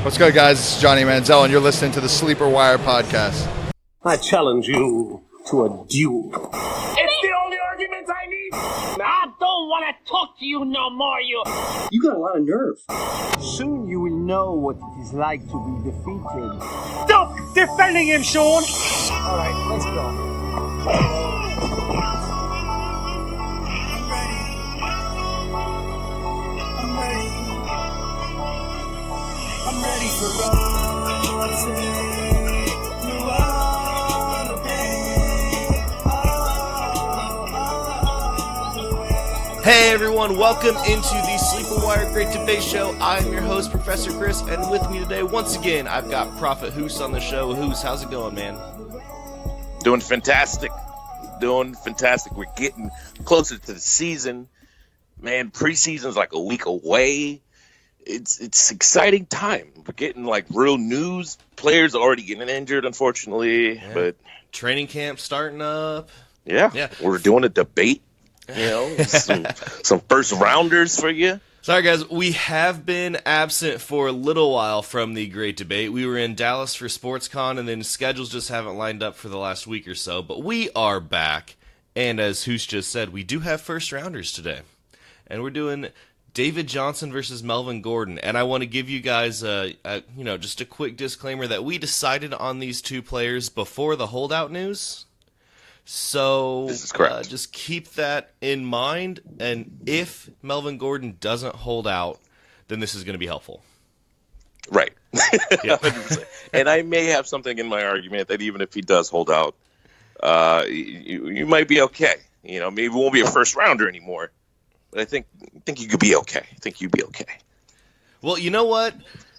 What's good, guys? This is Johnny Manziel, and you're listening to the Sleeper Wire podcast. I challenge you to a duel. It's the only argument I need. I don't want to talk to you no more, you. You got a lot of nerve. Soon you will know what it is like to be defeated. Stop defending him, Sean. All right, let's go. I'm ready for all day. You are the day. Hey everyone, welcome into the Sleeper Wire Great Debate Show. I'm your host, Professor Chris, and with me today, once again, I've got Prophet Hoos on the show. Hoos, how's it going, man? Doing fantastic. We're getting closer to the season. Man, preseason's like a week away. It's exciting time. We're getting like real news. Players are already getting injured, unfortunately. Yeah. But training camp starting up. Yeah. We're doing a debate. You know, some first rounders for you. Sorry, guys. We have been absent for a little while from the Great Debate. We were in Dallas for SportsCon, and then schedules just haven't lined up for the last week or so. But we are back, and as Hoos just said, we do have first rounders today, and we're doing David Johnson versus Melvin Gordon. And I want to give you guys just a quick disclaimer that we decided on these two players before the holdout news. So this is correct. Just keep that in mind, and if Melvin Gordon doesn't hold out, then this is going to be helpful. Right. Yeah. 100%. And I may have something in my argument that even if he does hold out, you might be okay. You know, maybe it won't be a first rounder anymore. But I think you could be okay. I think you'd be okay. Well, you know what?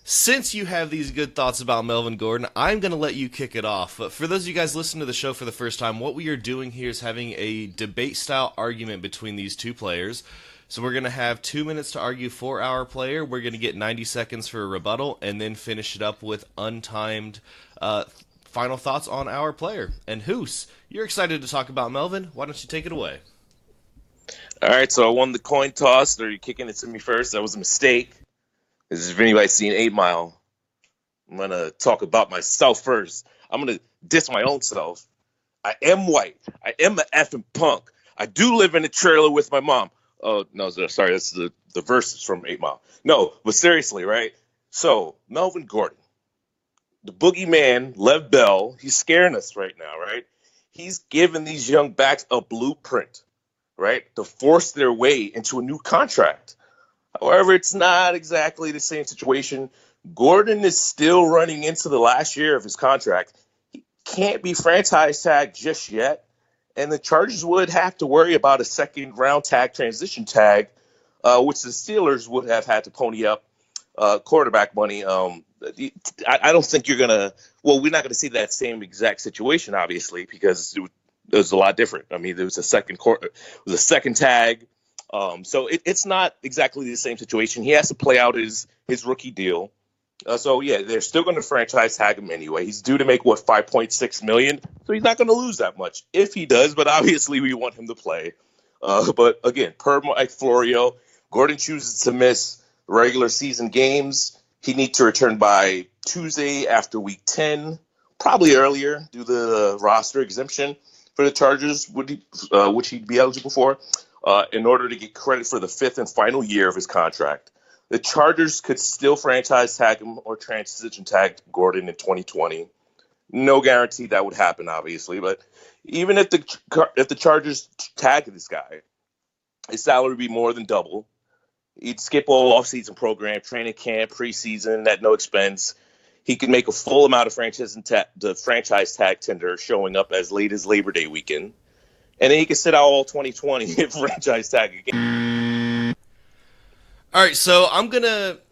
Since you have these good thoughts about Melvin Gordon, I'm going to let you kick it off. But for those of you guys listening to the show for the first time, what we are doing here is having a debate-style argument between these two players. So we're going to have 2 minutes to argue for our player. We're going to get 90 seconds for a rebuttal, and then finish it up with untimed final thoughts on our player. And Hoos, you're excited to talk about Melvin. Why don't you take it away? All right, so I won the coin toss. Are you kicking it to me first? That was a mistake. Because if anybody's seen 8 Mile, I'm going to talk about myself first. I'm going to diss my own self. I am white. I am an effing punk. I do live in a trailer with my mom. Oh, no, sorry, that's the verses from 8 Mile. No, but seriously, right? So, Melvin Gordon, the boogeyman, Lev Bell, he's scaring us right now, right? He's giving these young backs a blueprint, right, to force their way into a new contract. However, it's not exactly the same situation. Gordon is still running into the last year of his contract. He can't be franchise tagged just yet, and the Chargers would have to worry about a second-round tag, transition tag, which the Steelers would have had to pony up quarterback money. I don't think you're going to – well, we're not going to see that same exact situation, obviously, because it was a lot different. I mean, there was a second tag. So it's not exactly the same situation. He has to play out his rookie deal. They're still going to franchise tag him anyway. He's due to make, $5.6 million? So he's not going to lose that much if he does, but obviously we want him to play. But again, per Mike Florio, Gordon chooses to miss regular season games. He needs to return by Tuesday after week 10, probably earlier due to the roster exemption for the Chargers, which he'd be eligible for. In order to get credit for the 5th and final year of his contract. The Chargers could still franchise tag him or transition tag Gordon in 2020. No guarantee that would happen, obviously, but even if the Chargers tag this guy, his salary would be more than double. He'd skip all offseason program, training camp, preseason at no expense. He could make a full amount of the franchise tag tender showing up as late as Labor Day weekend. And then he can sit out all 2020 if franchise tag again. All right, so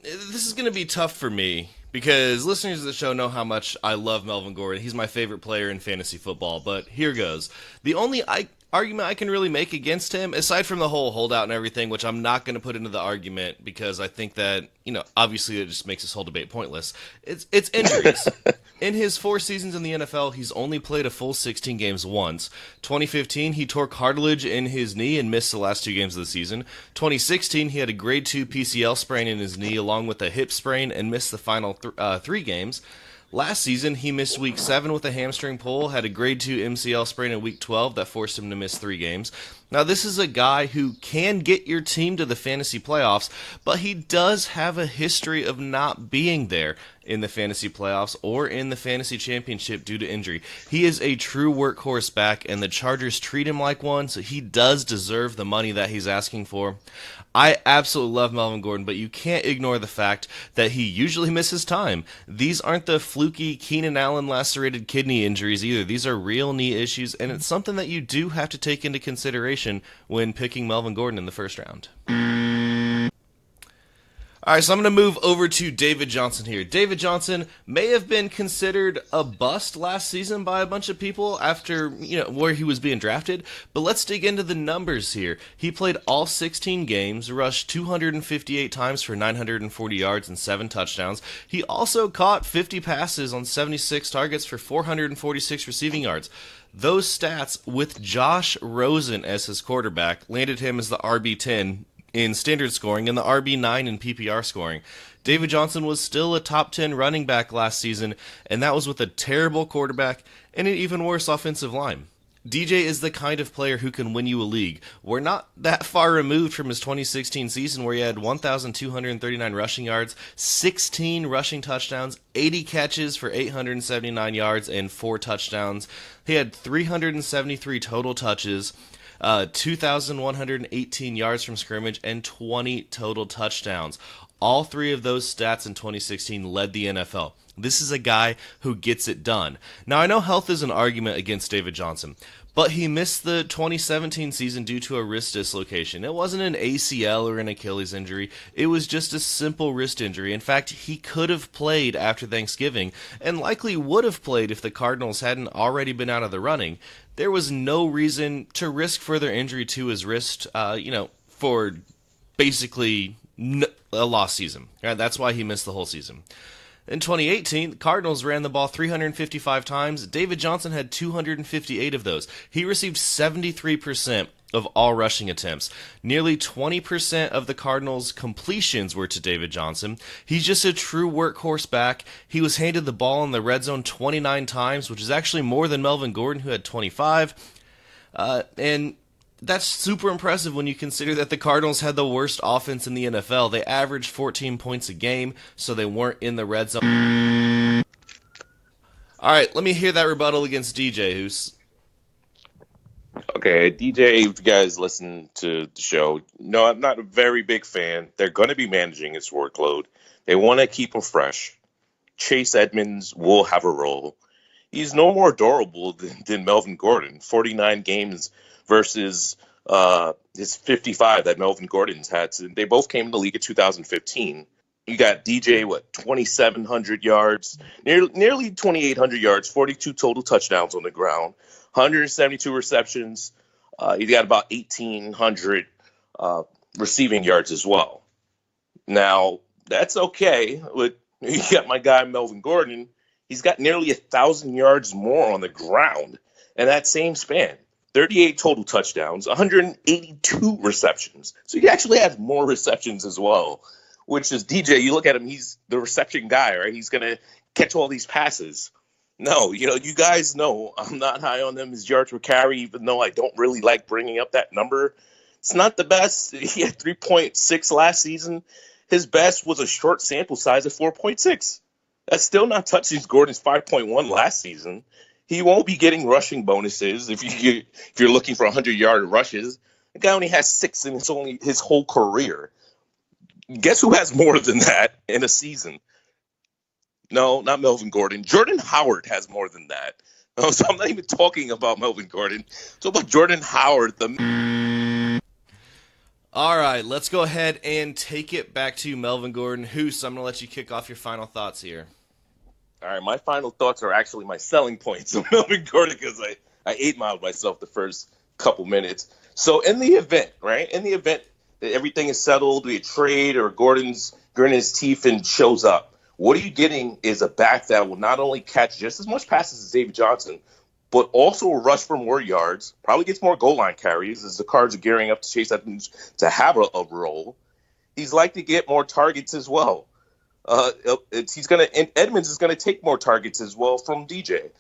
this is going to be tough for me because listeners of the show know how much I love Melvin Gordon. He's my favorite player in fantasy football, but here goes. The only argument I can really make against him, aside from the whole holdout and everything, which I'm not going to put into the argument because I think that obviously it just makes this whole debate pointless. It's injuries. In his 4 seasons in the NFL, he's only played a full 16 games once. 2015, he tore cartilage in his knee and missed the last 2 games of the season. 2016, he had a grade 2 PCL sprain in his knee along with a hip sprain and missed the final 3 games. Last season, he missed Week 7 with a hamstring pull, had a grade 2 MCL sprain in Week 12 that forced him to miss 3 games. Now, this is a guy who can get your team to the fantasy playoffs, but he does have a history of not being there in the fantasy playoffs or in the fantasy championship due to injury. He is a true workhorse back, and the Chargers treat him like one, so he does deserve the money that he's asking for. I absolutely love Melvin Gordon, but you can't ignore the fact that he usually misses time. These aren't the fluky Keenan Allen lacerated kidney injuries either. These are real knee issues, and it's something that you do have to take into consideration when picking Melvin Gordon in the first round. All right, so I'm going to move over to David Johnson here. David Johnson may have been considered a bust last season by a bunch of people after, where he was being drafted, but let's dig into the numbers here. He played all 16 games, rushed 258 times for 940 yards and 7 touchdowns. He also caught 50 passes on 76 targets for 446 receiving yards. Those stats, with Josh Rosen as his quarterback, landed him as the RB10 in standard scoring and the RB9 in PPR scoring. David Johnson was still a top 10 running back last season, and that was with a terrible quarterback and an even worse offensive line. DJ is the kind of player who can win you a league. We're not that far removed from his 2016 season where he had 1,239 rushing yards, 16 rushing touchdowns, 80 catches for 879 yards, and 4 touchdowns. He had 373 total touches, 2,118 yards from scrimmage, and 20 total touchdowns. All 3 of those stats in 2016 led the NFL. This is a guy who gets it done. Now, I know health is an argument against David Johnson, but he missed the 2017 season due to a wrist dislocation. It wasn't an ACL or an Achilles injury. It was just a simple wrist injury. In fact, he could have played after Thanksgiving and likely would have played if the Cardinals hadn't already been out of the running. There was no reason to risk further injury to his wrist, for basically a lost season. Right? That's why he missed the whole season. In 2018, the Cardinals ran the ball 355 times. David Johnson had 258 of those. He received 73% of all rushing attempts. Nearly 20% of the Cardinals' completions were to David Johnson. He's just a true workhorse back. He was handed the ball in the red zone 29 times, which is actually more than Melvin Gordon, who had 25. And that's super impressive when you consider that the Cardinals had the worst offense in the NFL. They averaged 14 points a game, so they weren't in the red zone. All right, let me hear that rebuttal against DJ, who's... Okay, DJ, if you guys listen to the show, no, I'm not a very big fan. They're going to be managing his workload. They want to keep him fresh. Chase Edmonds will have a role. He's no more durable than Melvin Gordon. 49 games versus his 55 that Melvin Gordon's had. So they both came in the league in 2015. You got DJ, 2,700 yards, nearly 2,800 yards, 42 total touchdowns on the ground, 172 receptions. He got about 1,800 receiving yards as well. Now, that's okay. You got my guy Melvin Gordon. He's got nearly 1,000 yards more on the ground in that same span. 38 total touchdowns, 182 receptions. So he actually has more receptions as well, which is DJ. You look at him, he's the reception guy, right? He's going to catch all these passes. No, you guys know I'm not high on them as yards per carry, even though I don't really like bringing up that number. It's not the best. He had 3.6 last season. His best was a short sample size of 4.6. That's still not touching Gordon's 5.1 last season. He won't be getting rushing bonuses if you're looking for 100-yard rushes. The guy only has 6 in his whole career. Guess who has more than that in a season? No, not Melvin Gordon. Jordan Howard has more than that. So I'm not even talking about Melvin Gordon. It's about Jordan Howard. All right, let's go ahead and take it back to Melvin Gordon. Hoos, I'm going to let you kick off your final thoughts here. All right, my final thoughts are actually my selling points of Melvin Gordon because I 8-miled myself the first couple minutes. So in the event that everything is settled, we trade or Gordon's gritting his teeth and shows up. What are you getting is a back that will not only catch just as much passes as David Johnson, but also rush for more yards, probably gets more goal line carries as the Cards are gearing up to chase Edmonds to have a role. He's like to get more targets as well. Edmonds is gonna take more targets as well from DJ.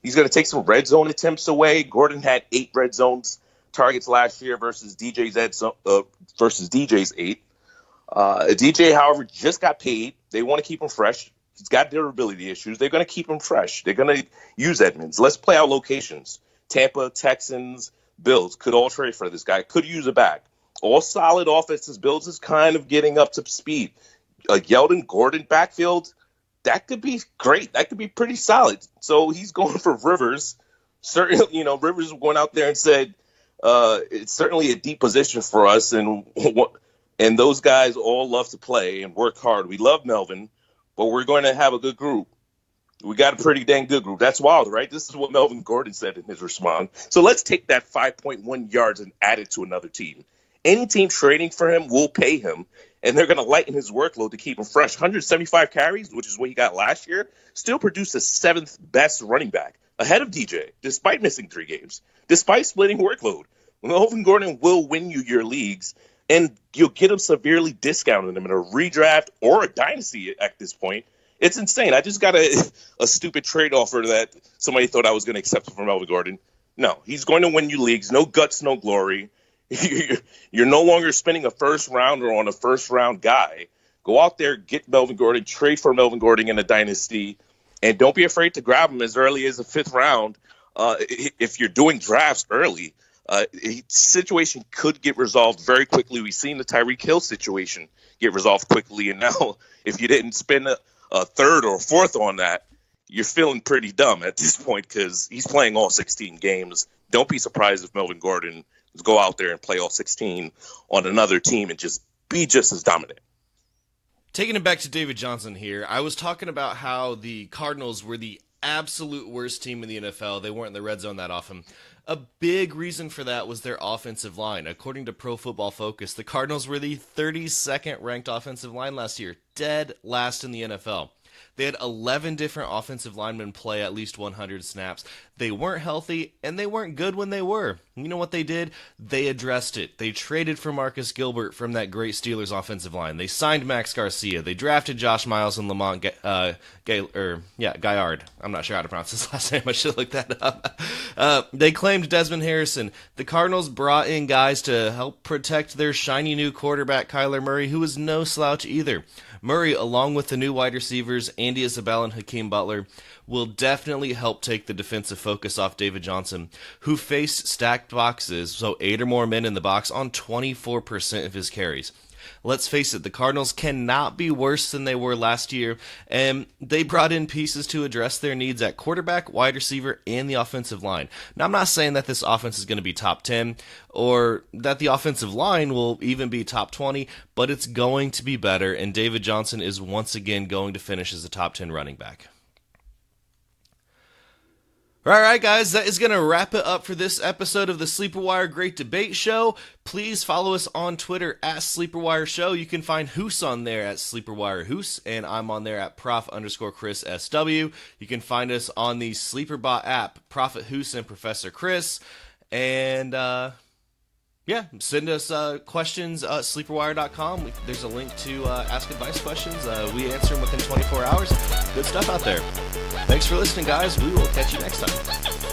He's gonna take some red zone attempts away. Gordon had 8 red zones targets last year versus DJ's 8. DJ, however, just got paid. They want to keep him fresh. He's got durability issues. They're going to keep him fresh. They're going to use Edmonds. Let's play out locations. Tampa, Texans, Bills could all trade for this guy. Could use a back. All solid offenses. Bills is kind of getting up to speed. Yeldon, Gordon backfield, that could be great. That could be pretty solid. So he's going for Rivers. Certainly, Rivers went out there and said it's certainly a deep position for us, and those guys all love to play and work hard. We love Melvin, but we're going to have a good group. We got a pretty dang good group. That's wild, right? This is what Melvin Gordon said in his response. So let's take that 5.1 yards and add it to another team. Any team trading for him will pay him, and they're going to lighten his workload to keep him fresh. 175 carries, which is what he got last year, still produced the 7th best running back, ahead of DJ, despite missing 3 games, despite splitting workload. Melvin Gordon will win you your leagues, and you'll get him severely discounted him in a redraft or a dynasty at this point. It's insane. I just got a stupid trade offer that somebody thought I was going to accept from Melvin Gordon. No, he's going to win you leagues. No guts, no glory. You're no longer spending a first rounder on a first round guy. Go out there, get Melvin Gordon, trade for Melvin Gordon in a dynasty, and don't be afraid to grab him as early as the 5th round. If you're doing drafts early, situation could get resolved very quickly. We've seen the Tyreek Hill situation get resolved quickly, and now if you didn't spend a 3rd or 4th on that, you're feeling pretty dumb at this point because he's playing all 16 games. Don't be surprised if Melvin Gordon go out there and play all 16 on another team and just be just as dominant. Taking it back to David Johnson here, I was talking about how the Cardinals were the absolute worst team in the NFL. They weren't in the red zone that often. A big reason for that was their offensive line. According to Pro Football Focus, the Cardinals were the 32nd ranked offensive line last year, dead last in the NFL. They had 11 different offensive linemen play at least 100 snaps. They weren't healthy, and they weren't good when they were. You know what they did? They addressed it. They traded for Marcus Gilbert from that great Steelers offensive line. They signed Max Garcia. They drafted Josh Miles and Lamont Gaillard. I'm not sure how to pronounce his last name. I should look that up. They claimed Desmond Harrison. The Cardinals brought in guys to help protect their shiny new quarterback, Kyler Murray, who was no slouch either. Murray, along with the new wide receivers, Andy Isabella and Hakeem Butler, will definitely help take the defensive focus off David Johnson, who faced stacked boxes, so 8 or more men in the box, on 24% of his carries. Let's face it, the Cardinals cannot be worse than they were last year, and they brought in pieces to address their needs at quarterback, wide receiver, and the offensive line. Now, I'm not saying that this offense is going to be top 10, or that the offensive line will even be top 20, but it's going to be better, and David Johnson is once again going to finish as a top 10 running back. All right, guys, that is going to wrap it up for this episode of the Sleeper Wire Great Debate Show. Please follow us on Twitter at Sleeper Wire Show. You can find Hoos on there at Sleeper Wire Hoos, and I'm on there at Prof_Chris SW. You can find us on the SleeperBot app, Prophet Hoos and Professor Chris. And, send us questions at sleeperwire.com. There's a link to ask advice questions. We answer them within 24 hours. Good stuff out there. Thanks for listening, guys. We will catch you next time.